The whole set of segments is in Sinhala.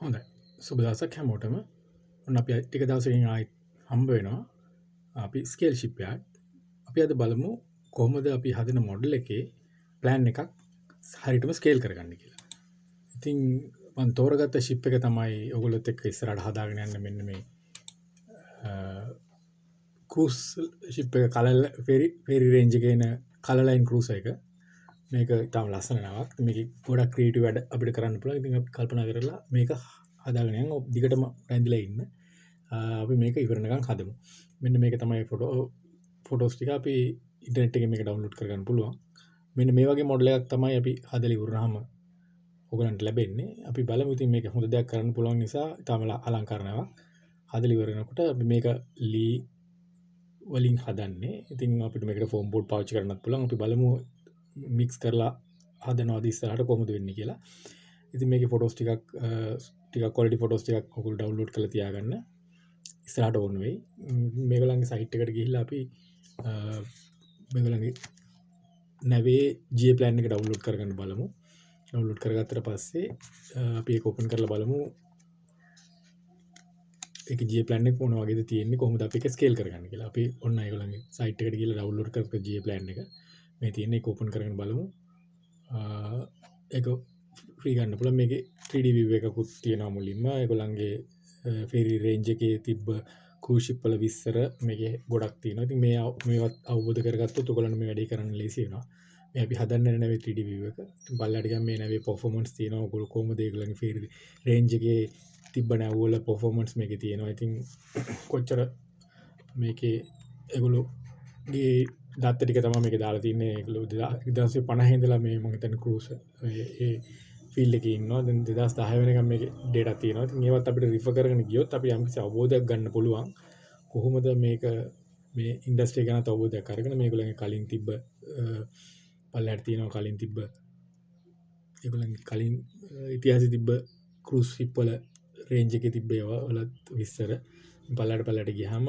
හොඳයි. සුබ දවසක් හැමෝටම. ඔන්න අපි ටික දවසකින් ආයෙත් හම්බ වෙනවා. අපි ස්කේල් ෂිප් යාඩ්. අපි අද බලමු කොහොමද අපි හදන මොඩල් එකේ ප්ලෑන් එකක් හරියටම ස්කේල් කරගන්න කියලා. ඉතින් මම තෝරගත්ත ෂිප් එක තමයි ඔයගොල්ලොත් එක්ක ඉස්සරහට හදාගෙන යන්න මෙන්න මේ ක්‍රූස් ෂිප් එක කලර් ෆෙරි රේන්ජ් එකේ එන කලර් ලයින් ක්‍රූස් එක. මේක ඉතාම ලස්සන නමක්. මේක ගොඩක් ක්‍රියේටිව් වැඩ අපිට කරන්න පුළුවන්. ඉතින් අපි කල්පනා කරලා මේක හදාගෙන යන්න දිගටම රැඳිලා ඉන්න. අපි මේක ඉවරනකම් හදමු. මෙන්න මේක තමයි ෆොටෝස් ටික අපි ඉන්ටර්නෙට් එකෙන් මේක ඩවුන්ලෝඩ් කරගන්න පුළුවන්. මෙන්න මේ වගේ මොඩල් එකක් තමයි අපි හදලා ඉවරනහම ඔයගලන්ට ලැබෙන්නේ. අපි බලමු ඉතින් මේක හොඳ දෙයක් කරන්න පුළුවන් නිසා ඉතාම අලංකාරණයක්. හදලා ඉවරනකොට අපි මේක ලී වලින් හදන්නේ. ඉතින් අපිට මේකට ෆෝම් බෝඩ් පාවිච්චි කරන්නත් පුළුවන්. අපි බලමු මික්ස් කරලා හදනවාද ඉස්සරහට කොහොමද වෙන්නේ කියලා. ඉතින් මේකේ ෆොටෝස් ටිකක් ක්වොලිටි ෆොටෝස් ටිකක් ඔයගොල්ලෝ ඩවුන්ලෝඩ් කරලා තියාගන්න. ඉස්සරහට ඕන වෙයි. මේගොල්ලන්ගේ සයිට් එකට ගිහිල්ලා අපි මේගොල්ලන්ගේ නැවේ GA plan එක ඩවුන්ලෝඩ් කරගන්න බලමු. ඩවුන්ලෝඩ් කරගත්තට පස්සේ අපි ඒක ඕපන් කරලා බලමු. ඒක GA plan එක මොන වගේද තියෙන්නේ, කොහොමද අපි ඒක ස්කේල් කරගන්නේ කියලා. අපි ඔන්න ඒගොල්ලන්ගේ සයිට් එකට ගිහිල්ලා ඩවුන්ලෝඩ් කරපු GA plan එක මේ තියෙන්නේ. ඒක ඕපන් කරගෙන බලමු. ඒක ෆ්‍රී ගන්න පුළුවන්. මේකේ 3D view එකකුත් තියෙනවා මුලින්ම. ඒගොල්ලන්ගේ ෆෙරි රේන්ජ් එකේ තිබ්බ ක්‍රූස් ෂිප් වල විස්තර මේකේ ගොඩක් තියෙනවා. ඉතින් මේවත් අවබෝධ කරගත්තොත් ඔයගොල්ලන්ට මේ වැඩේ කරන්න ලේසි වෙනවා. මේ අපි හදන්නේ නැවේ 3D view එක. ඉතින් පල්ලයට ගියාම මේ නැවේ performance තියෙනවා. ඔයගොල්ලෝ කොහොමද ඒගොල්ලන්ගේ ෆෙරි රේන්ජ් එකේ තිබ්බ නැව වල performance මේකේ තියෙනවා. ඉතින් කොච්චර මේකේ ඒගොල්ලෝගේ දත්ත ටික තමයි මේකේ දාලා තින්නේ. ඒගොල්ලෝ 2050 ඉඳලා මේ මම හිතන්නේ ක්‍රූස් ඒ ෆීල්ඩ් එකේ ඉන්නවා. දැන් 2010 වෙනකම් මේකේ ඩේටා තියෙනවා. ඉතින් ඒවත් අපිට රිෆර් කරගෙන ගියොත් අපි යම්කිසි අවබෝධයක් ගන්න පුළුවන්. කොහොමද මේක මේ ඉන්ඩස්ට්‍රි ගැන අවබෝධයක් අරගෙන මේගොල්ලන්ගේ කලින් තිබ්බ පල්ලයට තියෙනවා කලින් තිබ්බ ඒගොල්ලන්ගේ කලින් ඉතිහාසෙ තිබ්බ ක්‍රූස් ෂිප් වල රේන්ජ් එකේ තිබ්බ ඒවා වලත් විස්තර පල්ලයට ගියාම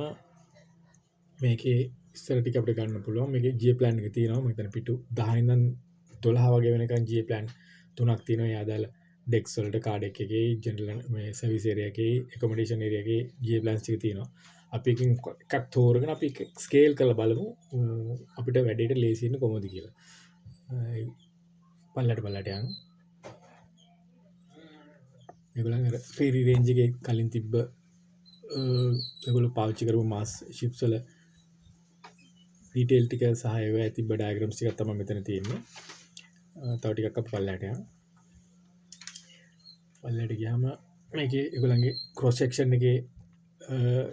මේකේ ඉස්සර ටික අපිට ගන්න පුළුවන්. මේකේ GA plan එක තියෙනවා. මම හිතන්නේ පිටු 10 ඉඳන් 12 වගේ වෙනකන් GA plan තුනක් තියෙනවා. ඒ අදාළ ඩෙක්ස් වලට කාඩ් එකේ ජෙනරල් මේ සර්විස් ඒරියා එකේ ඇකොමඩේෂන් ඒරියා එකේ GA plans ටික තියෙනවා. අපි එකකින් එකක් තෝරගෙන අපි ස්කේල් කරලා බලමු අපිට වැඩේට ලේසි වෙන්නේ කොහොමද කියලා. පල්ලට යන්න. ඒගොල්ලන් අර ෆෙරි රේන්ජ් එකේ කලින් තිබ්බ ඒගොල්ලෝ පාවිච්චි කරපු මාස් ෂිප්ස් වල ඩීටේල් ටික සහ ඒවා තිබ්බ ඩයග්‍රෑම්ස් ටිකක් තමයි මෙතන තියෙන්නේ. තව ටිකක් අපි පල්ලයට යමු. පල්ලයට ගියාම මේකේ ඒගොල්ලන්ගේ ක්‍රොස් සෙක්ෂන් එකේ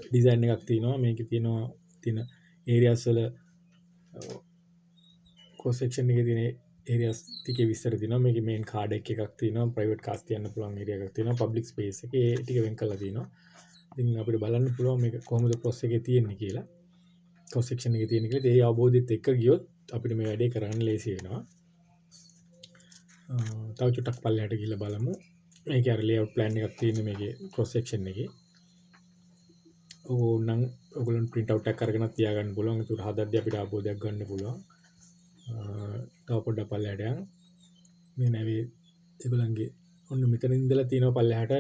ඩිසයින් එකක් තියෙනවා. මේකේ තියෙන ඒරියාස් වල ක්‍රොස් සෙක්ෂන් එකේ තියෙන ඒරියාස් ටිකේ විස්තර තියෙනවා. මේකේ මේන් කාඩ් එකක් තියෙනවා. ප්‍රයිවට් කාස් තියන්න පුළුවන් ඒරියා එකක් තියෙනවා. පබ්ලික් ස්පේස් එකේ ඒ ටික වෙන් කරලා තියෙනවා. ඉතින් අපිට බලන්න පුළුවන් මේක කොහොමද ක්‍රොස් එකේ තියෙන්නේ කියලා. ක්‍රොස් සෙක්ෂන් එකේ තියෙන කියලා ඒ අවබෝධයත් එක්ක ගියොත් අපිට මේ වැඩේ කරන්න ලේසි වෙනවා. තව චුට්ටක් පල්ලයට ගිහලා බලමු. මේකේ අර ලේඅවුට් ප්ලෑන් එකක් තියෙන්නේ මේකේ ක්‍රොස් සෙක්ෂන් එකේ. ඕනනම් ඔයගොල්ලන් print out එකක් අරගෙන තියාගන්න පුළුවන්. ඒක හදද්දී අපිට අවබෝධයක් ගන්න පුළුවන්. තව පොඩ්ඩක් පල්ලයට යන්න. මේ නැවේ ඒගොල්ලන්ගේ ඔන්න මෙතන ඉඳලා තියෙනවා පල්ලයට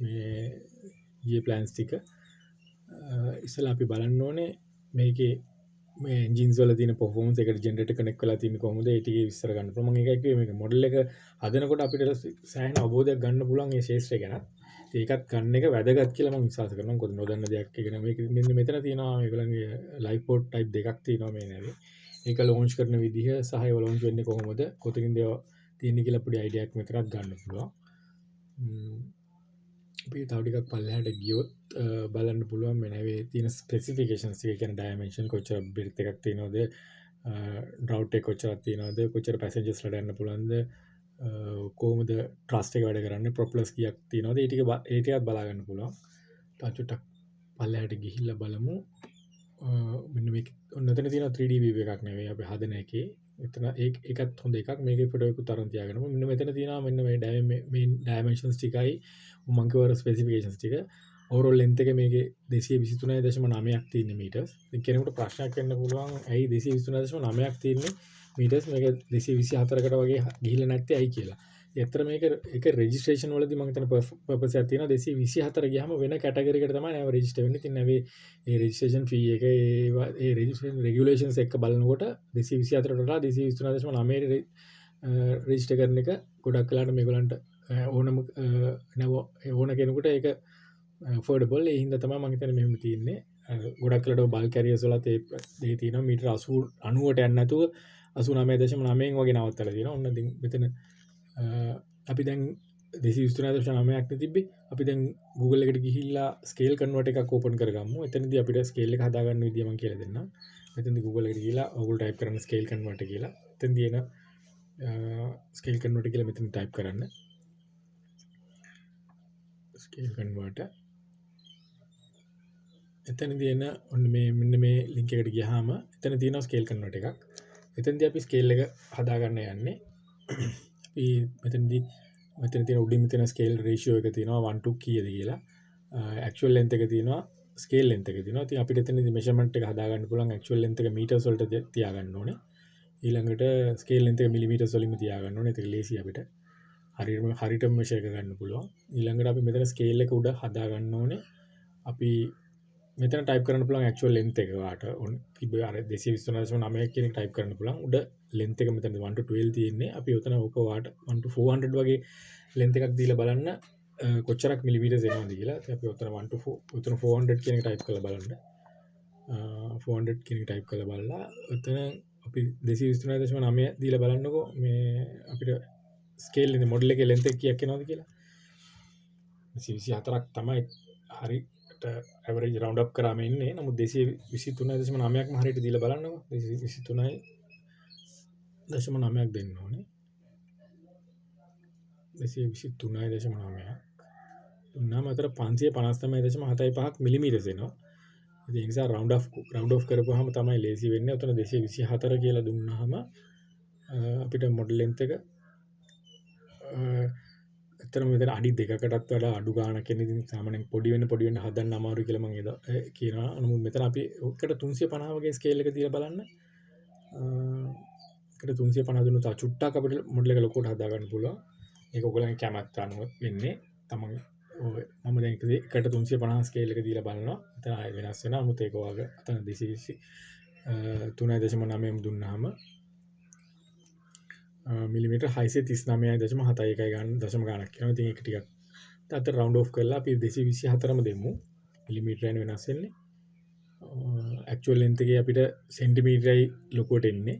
මේ GA plans ටික. ඉස්සලා අපි බලන්න ඕනේ මේකේ මේ එන්ජින්ස් වල තියෙන performance එකට ජෙනරේටර් කනෙක්ට් වෙලා තියෙන්නේ කොහොමද ඒ ටිකේ විස්තර ගන්න පුළුවන්. මම ඒකයි කිව්වේ මේක මොඩල් එක හදනකොට අපිට සෑහෙන අවබෝධයක් ගන්න පුළුවන් මේ ශාස්ත්‍රය ගැන. ඒකත් ගන්න එක වැදගත් කියලා මම විශ්වාස කරනවා. මොකද නොදන්න දෙයක් ඉගෙන මේක මෙන්න මෙතන තියෙනවා මේගොල්ලන්ගේ ලයිව් පෝට් ටයිප් දෙකක් තියෙනවා මේ නැවේ. ඒක ලොන්ච් කරන විදිහ සහ ඒව ලොන්ච් වෙන්නේ කොහොමද කොතනින්ද තියෙන්නේ කියලා පොඩි අයිඩියා එකක් මෙතනත් ගන්න පුළුවන්. අපි තව ටිකක් පල්ලෙහාට ගියොත් බලන්න පුළුවන් මේ නැවේ තියෙන ස්පෙસિෆිකේෂන්ස් ටික කියන්නේ ඩයිමන්ෂන් කොච්චර බෙරිත් එකක් තියෙනවද, රවුට් එක කොච්චරක් තියෙනවද, කොච්චර පැසෙන්ජර්ස්ලාට යන්න පුළුවන්ද, කොහොමද ට්‍රස්ට් එක වැඩ කරන්නේ, ප්‍රොපලර්ස් කීයක් තියෙනවද, ඒ ටිකත් බලා ගන්න පුළුවන්. තව චුට්ටක් පල්ලෙහාට ගිහිල්ලා බලමු. මෙන්න මේක ඔන්නතන තියෙන 3D view එකක් නෙවෙයි අපි හදන එකේ. එතන ඒකත් හොඳ එකක්. මේකේ ෆොටෝ එකකුත් අරන් තියාගන්න. මෙන්න මෙතන තියෙනවා මෙන්න මේ ඩයිමන්ෂන්ස් ටිකයි මම කියවර ස්පෙસિෆිකේෂන්ස් ටික. ඕවරෝල් ලෙන්ත් එක මේකේ 223.9ක් තියෙන මීටර්ස්. ඉතින් කෙනෙකුට ප්‍රශ්නයක් වෙන්න පුළුවන් ඇයි 223.9ක් තියෙන්නේ මීටර්ස් මේක 224කට වගේ ගිහිල්ලා නැත්තේ ඇයි කියලා. එතර මේක එක රෙජිස්ට්‍රේෂන් වලදී මම හිතන පර්පස් එකක් තියෙනවා 224 ගියාම වෙන කැටගරි එකට තමයි නෑව රෙජිස්ටර් වෙන්නේ. ඉතින් නැවේ ඒ රෙජිස්ට්‍රේෂන් ෆී එක ඒ රෙජිස්ට්‍රේෂන් රෙගියුලේෂන්ස් එක්ක බලනකොට 224ට වඩා 223.9 රෙජිස්ටර් කරන එක ගොඩක් වෙලාට මේගොල්ලන්ට ඕනම ඕන කෙනෙකුට ඒක ෆෝඩබල්. ඒ හින්දා තමයි මම හිතන්නේ මෙහෙම තියෙන්නේ. ගොඩක් වෙලාට බල්ක් කැරියර්ස් වලත් ඒ දේ තියෙනවා මීටර 80 90ට යන්නේ නැතුව 89.9 වගේ නවත්තලා තියෙනවා. ඔන්න ඉතින් මෙතන අපි දැන් 223.9ක් තිබ්බේ. අපි දැන් Google එකට ගිහිල්ලා ස්කේල් කන්වර්ට් එකක් ඕපන් කරගමු. එතනදී අපිට ස්කේල් එක හදාගන්න විදිය මම කියලා දෙන්නම්. මෙතනදී Google එකට ගිහිල්ලා ඔයගොල්ලෝ ටයිප් කරන්න ස්කේල් කන්වර්ට් කියලා. එතනදී එන ස්කේල් කන්වර්ට් කියලා මෙතන ටයිප් කරන්න. ස්කේල් කන්වර්ට් එතනදී එන ඔන්න මේ මෙන්න මේ ලින්ක් එකට ගියාම එතන තියෙනවා ස්කේල් කන්වර්ට් එකක්. එතනදී අපි ස්කේල් එක හදාගන්න යන්නේ. අපි මෙතන තියෙන උඩින් තියෙන ස්කේල් රේෂියෝ එක තියෙනවා 1 to කීයද කියලා. ඇක්චුවල් ලෙන්ත් එක තියෙනවා, ස්කේල් ලෙන්ත් එක තියෙනවා. ඉතින් අපිට එතනදී මෙෂර්මන්ට් එක හදාගන්න පුළුවන්. ඇක්චුවල් ලෙන්ත් එක මීටර්ස් වලට තියාගන්න ඕනේ. ඊළඟට ස්කේල් ලෙන්ත් එක මිලිමීටර්ස් වලින්ම තියාගන්න ඕනේ. ඒක ලේසි අපිට. හරියටම මෙෂර් කරගන්න පුළුවන්. ඊළඟට අපි මෙතන ස්කේල් එක උඩ හදාගන්න ඕනේ. අපි මෙතන ටයිප් කරන්න පුළුවන් ඇක්චුවල් ලෙන්ත් එක වාට ඔන්න තිබ්බ අර 223.9 කියන එක ටයිප් කරන්න පුළුවන්. උඩ ලෙන්ත් එක මෙතන 1 to 12 තියෙන්නේ. අපි උතන ඕක වාට 1 to 400 වගේ ලෙන්ත් එකක් දීලා බලන්න කොච්චරක් මිලිමීටර්ස් එනවද කියලා. ඉතින් අපි උතන 1 to 4 උතන 400 කියන එක ටයිප් කරලා බලන්න. 400 කියන එක ටයිප් කරලා බලලා උතන අපි 223.9 දීලා බලන්නකෝ මේ අපිට ස්කේල් එකේ මොඩල් එකේ ලෙන්ත් එක කීයක් එනවද කියලා. 224ක් තමයි හරි ඇවරේජ් රවුන්ඩ් අප් කරාම ඉන්නේ. නමුත් 223.9ක්ම හරියට දීලා බලන්නකෝ. 223.9ක් දෙන්න ඕනේ. 223.9ක් දුන්නාම අතර 559.75ක් මිලිමීටර්ස් එනවා. ඒ නිසා රවුන්ඩ් ඔෆ් කරපුවාම තමයි ලේසි වෙන්නේ. උතන 224 කියලා දුන්නාම අපිට මොඩල් ලෙන්ත් එක ඇත්තටම මෙතන අඩි 2කටත් වඩා අඩු ගාණක් එන ඉතින් සාමාන්‍යයෙන් පොඩි වෙන්න හදන්න අමාරුයි කියලා මම කියනවා. නමුත් මෙතන අපි ඔකට 350 වගේ ස්කේල් එක තියලා බලන්න. එකට 350 දුන්නොත් චුට්ටක් අපිට මොඩල් එක ලොකුවට හදා ගන්න පුළුවන්. ඒක ඔයගොල්ලන්ගේ කැමැත්ත අනුව වෙන්නේ. තමන් මම දැන් එකට 350 ස්කේල් එක දීලා බලනවා. එතන ආයෙ වෙනස් වෙනවා. නමුත් ඒක ඔයාගේ අතන 3.9 දුන්නාම මිලිමීටර් 639.71 ගන්න දශම ගානක් කියනවා. ඉතින් ඒක ටිකක් අතට රවුන්ඩ් ඔෆ් කරලා අපි 224ම දෙමු. මිලිමීටර් යන වෙනස් වෙන්නේ. ඇක්චුවල් ලෙන්ත් එකේ අපිට සෙන්ටිමීටරයි ලොකුවට එන්නේ.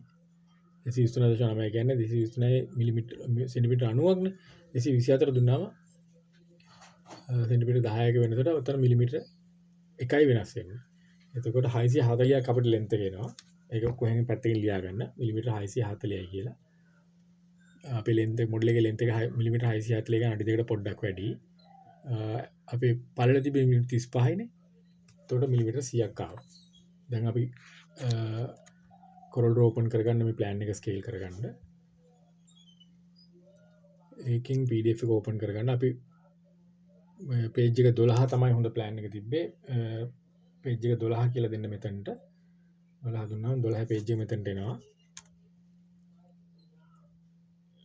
223.9 කියන්නේ 223 මිලිමීටර් සෙන්ටිමීටර් 90ක්නේ. 224 දුන්නාම සෙන්ටිමීටර් 10ක වෙනකොට උතන මිලිමීටර් 1යි වෙනස් වෙන්නේ. එතකොට 640ක් අපිට ලෙන්ත් එක එනවා. ඒක කොහෙන් පැත්තකින් ලියා ගන්න. මිලිමීටර් 640යි කියලා. අපේ ලෙන්ත් මොඩල් එකේ ලෙන්ත් එක මිලිමීටර් 640 ගන්න අඩි දෙකට පොඩ්ඩක් වැඩි. අපේ පළල තිබෙන්නේ මිලිමීටර් 35නේ. එතකොට මිලිමීටර් 100ක් ආවා. දැන් අපි කොරල් ඕපන් කරගන්න මේ ප්ලෑන් එක ස්කේල් කරගන්න. ඒකෙන් PDF එක ඕපන් කරගන්න අපි පේජ් එක 12 තමයි හොඳ ප්ලෑන් එක තිබ්බේ. පේජ් එක 12 කියලා දෙන්න මෙතනට. 12 දුන්නාම 12 පේජ් එක මෙතනට එනවා.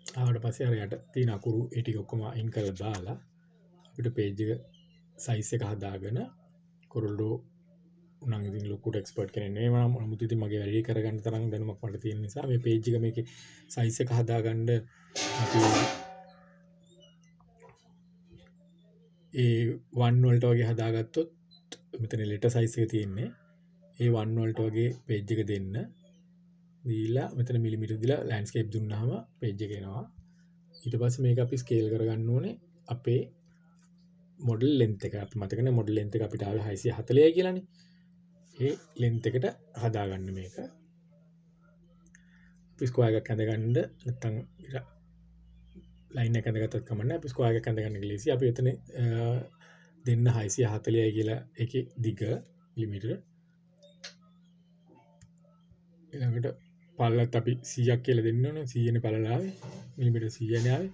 ආවට පස්සේ අර යට තියෙන අකුරු ඒ ටික ඔක්කොම අයින් කරලා දාලා අපිට පේජ් එක සයිස් එක හදාගෙන කොරල්ඩෝ උනම් ඉතින් ලොකුට එක්ස්පර්ට් කෙනෙක් නෙවෙයි මම නමුත් ඉතින් මගේ වැඩේ කරගන්න තරම් දැනුමක් මට තියෙන නිසා මේ පේජ් එක මේකේ සයිස් එක හදාගන්න අපි ඒ 1 වලට වගේ හදාගත්තොත් මෙතන ලෙටර් සයිස් එක තියෙන්නේ ඒ 1 වලට වගේ පේජ් එක දෙන්න දීලා මෙතන මිලිමීටර් දීලා ලෑන්ඩ්ස්කේප් දුන්නාම පේජ් එක එනවා ඊට පස්සේ මේක අපි ස්කේල් කරගන්න ඕනේ අපේ මොඩල් ලෙන්ත් එක අපිට මතකනේ මොඩල් ලෙන්ත් එක අපිට ආවේ 640යි කියලානේ ඒ ලෙන්ත් එකට හදාගන්න මේක අපි ස්ක්වයර් එකක් ඇඳගන්න නැත්නම් ලයින් එක ඇඳගත්තත් කමන්නේ අපි ස්ක්වයර් එකක් ඇඳගන්න ගලීසි අපි එතන දෙන්න 640යි කියලා ඒකේ දිග මිලිමීටර ඊළඟට පළලත් අපි 100ක් කියලා දෙන්න ඕනේ 100නේ පළල ආවේ මිලිමීටර 100නේ ආවේ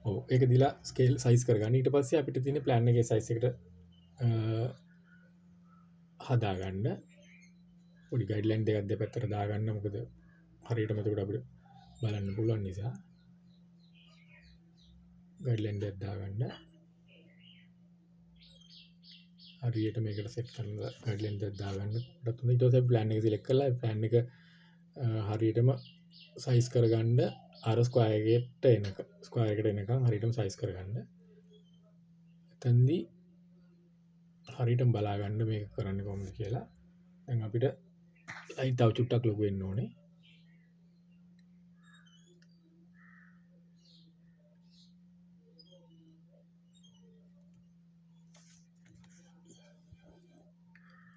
ඔව් ඒක දීලා ස්කේල් සයිස් කරගන්න ඊට පස්සේ අපිට තියෙන ප්ලෑන් එකේ සයිස් එකට හදාගන්න පොඩි ගයිඩ්ලයින් දෙකක් දෙපැත්තට දාගන්න මොකද හරියටම එතකොට අපිට බලන්න පුළුවන් නිසා ගයිඩ්ලයින් එකක් දාගන්න. හරියට මේකට සෙට් කරලා ගයිඩ්ලයින් එකක් දාගන්න. ඊට පස්සේ ප්ලෑන් එක සිලෙක්ට් කරලා ප්ලෑන් එක හරියටම සයිස් කරගන්න. අර ස්ක්වයර් එකට එනකම් හරියටම සයිස් කරගන්න. එතෙන්දී හරියටම බලාගන්න මේක කරන්නේ කොහොමද කියලා. දැන් අපිට ලයිට් තව චුට්ටක් ලොකු වෙන්න ඕනේ.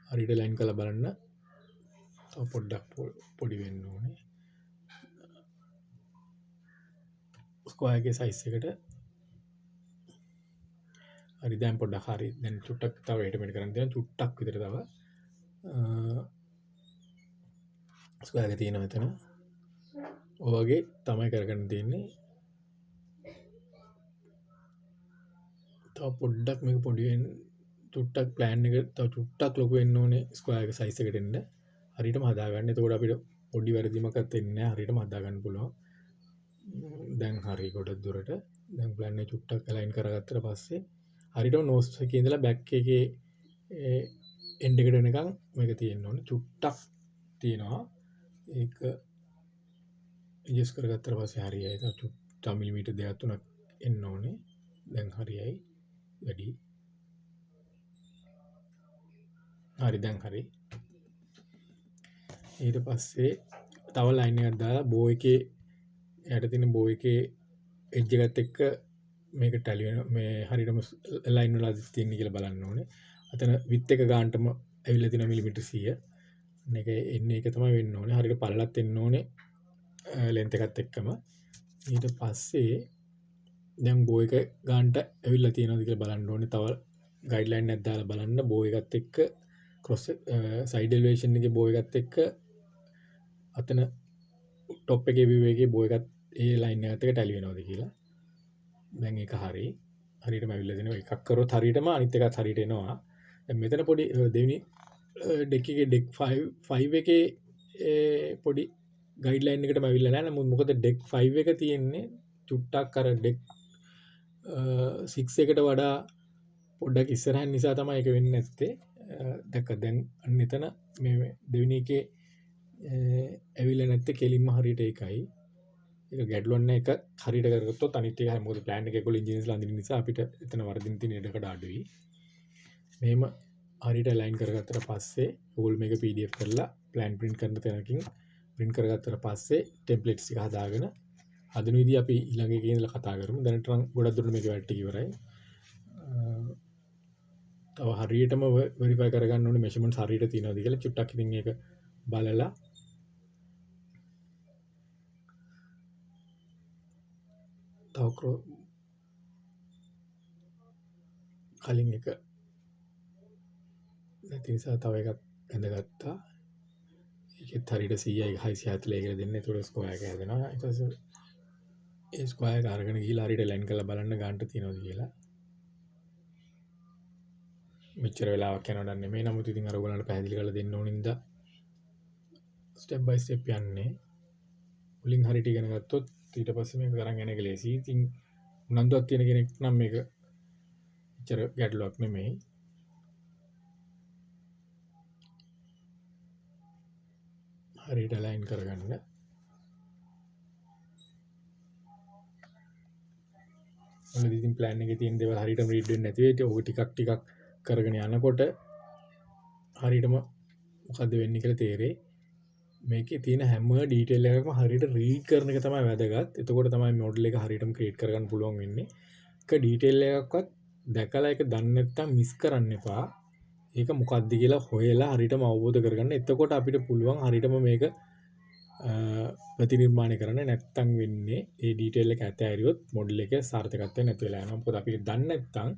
හරියට ලයින් කරලා බලන්න. තව පොඩ්ඩක් පොඩි වෙන්න ඕනේ. ස්ක්වයර් එකේ සයිස් එකට හරි දැන් පොඩ්ඩක් හරි දැන් චුට්ටක් තව එඩිට් කරන්න තියෙනවා චුට්ටක් විතර තව ස්ක්වයර් එක තියෙනවා මෙතන ඔය වගේ තමයි කරගන්න තියෙන්නේ තව පොඩ්ඩක් මේක පොඩි වෙන්න චුට්ටක් ප්ලෑන් එක තව චුට්ටක් ලොකු වෙන්න ඕනේ ස්ක්වයර් එක සයිස් එකට එන්න හරියටම හදාගන්න එතකොට අපිට පොඩි වැරදීමක්වත් වෙන්නේ නැහැ හරියටම හදාගන්න පුළුවන් දැන් හරි ගොඩක් දුරට දැන් ප්ලෑන් එක චුට්ටක් අලයින් කරගත්තට පස්සේ හරියටම නෝස් එකේ ඉඳලා බෑක් එකේ එන්ඩ් එකට එනකන් මේක තියෙන්න ඕනේ චුට්ටක් තියෙනවා ඒක ඇඩ්ජස්ට් කරගත්තට පස්සේ හරියයි තව චුට්ටක් මිලිමීටර් දෙකක් තුනක් එන්න ඕනේ දැන් හරියයි වැඩි හරි දැන් හරි ඊට පස්සේ තව ලයින් එකක් දාලා බෝ එකේ යට තියෙන බෝ එකේ එජ් එකත් එක්ක මේක ටැලි වෙන මේ හරියටම ලයින් වල තියෙන්නේ කියලා බලන්න ඕනේ. අතන විත් එක ගන්නටම ඇවිල්ලා තියෙන මිලිමීටර් 100. මේක එන්නේ ඒක තමයි වෙන්න ඕනේ. හරියට පළලත් එන්න ඕනේ. ලෙන්ත් එකත් එක්කම. ඊට පස්සේ දැන් බෝ එක ගන්නට ඇවිල්ලා තියෙනවද කියලා බලන්න ඕනේ. තව ගයිඩ්ලයින් එකක් දාලා බලන්න බෝ එකත් එක්ක ක්‍රොස් සයිඩ් එලිවේෂන් එකේ බෝ එකත් එක්ක අතන টොප් එකේ view එකේ බෝ එකත් ඒ ලයින් එකත් එක්ක ටැලි වෙනවද කියලා. දැන් ඒක හරි හරියටම ඇවිල්ලා දෙනවා එකක් කරොත් හරියටම අනිත් එකත් හරියට එනවා දැන් මෙතන පොඩි දෙවෙනි ඩෙක් එකේ ඩෙක් 5 එකේ පොඩි ගයිඩ්ලයින් එකටම ඇවිල්ලා නැහැ නමුත් මොකද ඩෙක් 5 එක තියෙන්නේ චුට්ටක් අර ඩෙක් 6 එකට වඩා පොඩ්ඩක් ඉස්සරහින් නිසා තමයි ඒක වෙන්නේ නැත්තේ දැක්ක දැන් අන්න එතන මේ දෙවෙනි එකේ ඇවිල්ලා නැත්තේ කෙලින්ම හරියට ඒකයි ඒක ගැටලුවක් නැහැ එක හරියට කරගත්තොත් අනිත් එක හැම මොකද ප්ලෑන් එකේ ඒගොල්ලෝ ඉන්ජිනියර්ස්ලා අඳින නිසා අපිට එතන වර්ධින තියෙන ඉඩකඩ අඩුයි. මෙහෙම හරියට අලයින් කරගත්තට පස්සේ ඕගොල්ලෝ මේක PDF කරලා ප්ලෑන් print කරන තැනකින් print කරගත්තට පස්සේ ටෙම්ප්ලේට්ස් එක හදාගෙන හදන විදිහ අපි ඊළඟ එකේ ඉඳලා කතා කරමු. දැනට නම් ගොඩක් දුරට මේක වැටි ඉවරයි. තව හරියටම වෙරිෆයි කරගන්න ඕනේ මෙෂර්මන්ට්ස් හරියට තියෙනවද කියලා චුට්ටක් ඉතින් ඒක බලලා කලින් එක නැති නිසා තව එකක් ඇඳගත්තා ඒකෙත් හරියට 100යි 640 කියලා දෙන්න ඒතකොට ස්ක්වයර් එක හැදෙනවා ඊට පස්සේ ඒ ස්ක්වයර් එක අරගෙන ගිහලා හරියට ලයින් කරලා බලන්න ගන්නට තියෙනවද කියලා මෙච්චර වෙලාවක් යනවද නෙමෙයි නමුත් ඉතින් අර ඔයගලන්ට පැහැදිලි කරලා දෙන්න ඕනින්ද ස්ටෙප් බයි ස්ටෙප් යන්නේ මුලින් හරියට ඉගෙන ගත්තොත් ඊට පස්සේ මේක කරන් යන එක ලේසි. ඉතින් උනන්දුවක් තියෙන කෙනෙක් නම් මේක එච්චර ගැටලුවක් නෙමෙයි. හරියට අලයින් කරගන්න. මොකද ඉතින් ප්ලෑන් එකේ තියෙන දේවල් හරියටම රීඩ් වෙන්නේ නැති වෙයි. ඔක ටිකක් කරගෙන යනකොට හරියටම මොකද්ද වෙන්නේ කියලා තේරෙයි. මේකේ තියෙන හැම ඩීටේල් එකක්ම හරියට රීඩ් කරන එක තමයි වැදගත්. එතකොට තමයි මොඩල් එක හරියටම ක්‍රියේට් කරගන්න පුළුවන් වෙන්නේ. එක ඩීටේල් එකක්වත් දැකලා ඒක දන්නේ නැත්නම් මිස් කරන්න එපා. ඒක මොකක්ද කියලා හොයලා හරියටම අවබෝධ කරගන්න. එතකොට අපිට පුළුවන් හරියටම මේක ප්‍රතිනිර්මාණය කරන්න නැත්තම් වෙන්නේ ඒ ඩීටේල් එක ඇතෑරියොත් මොඩල් එකේ සාර්ථකත්වය නැති වෙලා යනවා. මොකද අපි දන්නේ නැත්නම්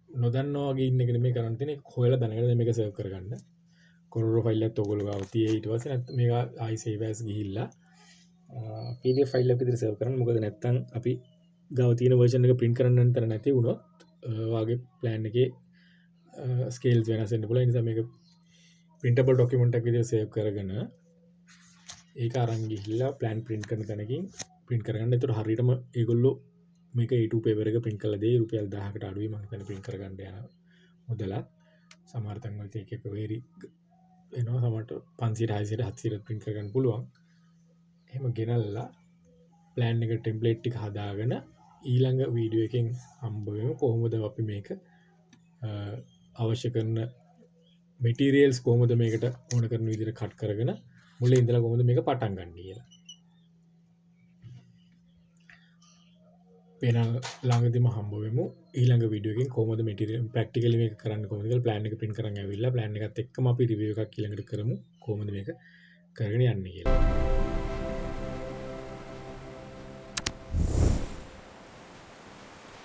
නොදන්නවා වගේ ඉන්න එක නෙමෙයි කරන්න තියෙන්නේ. හොයලා දැනගෙන මේක සර්ව් කරගන්න. කොරෝරෝ ෆයිල් එකත් ඔයගොල්ලෝ ගාව තියෙයි ඊට පස්සේ නැත්නම් මේක ආයි සේව් ඇස් ගිහිල්ලා PDF ෆයිල් එකක් විදිහට සර්ව් කරන්න. මොකද නැත්නම් අපි ගාව තියෙන version එක print කරන්න නතර නැති වුණොත් වාගේ plan එකේ scales වෙනස් වෙන්න පුළුවන්. ඒ නිසා මේක printable document එකක් විදිහට සේව් කරගෙන ඒක අරන් ගිහිල්ලා plan print කරන තැනකින් ප්‍රින්ට් කරගන්න. එතකොට හරියටම ඒගොල්ලෝ මේක A2 පේපර් එක ප්‍රින්ට් කරලා දෙයි රුපියල් 1000කට අඩුයි මම හිතන්නේ ප්‍රින්ට් කරගන්න යන මුදලත්. සමහර තැන්වල එක වේරි වෙනවා සමහරට 500 600 700 ප්‍රින්ට් කරගන්න පුළුවන්. එහෙම ගෙනල්ලා ප්ලෑන් එක ටෙම්ප්ලේට් ටික හදාගෙන ඊළඟ වීඩියෝ එකෙන් හම්බ වෙමු කොහොමද අපි මේක අවශ්‍ය කරන මෙටීරියල්ස් කොහොමද මේකට ඕන කරන විදිහට කට් කරගෙන මුලින් ඉඳලා කොහොමද මේක පටන් ගන්න කියලා. වෙන ළඟදිම හම්බ වෙමු ඊළඟ වීඩියෝ එකෙන් කොහොමද මෙටීරියල් ප්‍රැක්ටිකලි මේක කරන්න කොහොමද කියලා ප්ලෑන් එක print කරන් ඇවිල්ලා ප්ලෑන් එකත් එක්කම අපි රිවිව් එකක් ඊළඟට කරමු කොහොමද මේක කරගෙන යන්නේ කියලා.